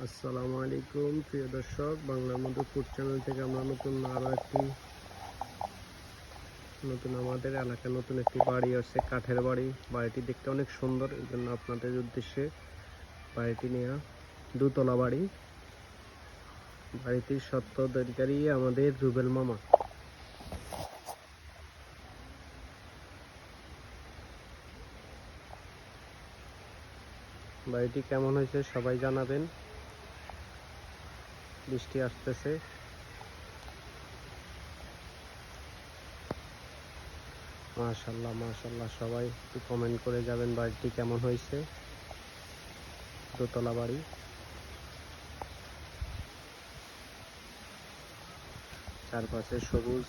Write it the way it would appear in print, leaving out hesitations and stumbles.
আসসালামু আলাইকুম প্রিয় দর্শক, বাংলার মধ্যে ফুড চ্যানেল থেকে আমরা আমাদের এলাকায় নতুন একটি বাড়ি আসছে, কাঠের বাড়ি। বাড়িটি দেখতে অনেক সুন্দর, এই জন্য আপনাদের উদ্দেশ্যে বাড়িটি নেওয়া। দুতলা বাড়ি। বাড়িটির স্বত্বাধিকারী আমাদের রুবেল মামা। বাড়িটি কেমন হয়েছে সবাই জানাবেন। বৃষ্টি আসতেছে। মাশাআল্লাহ মাশাআল্লাহ, সবাই একটু কমেন্ট করে যাবেন বাড়িটি কেমন হয়েছে। দোতলা বাড়ি, চারপাশে সবুজ।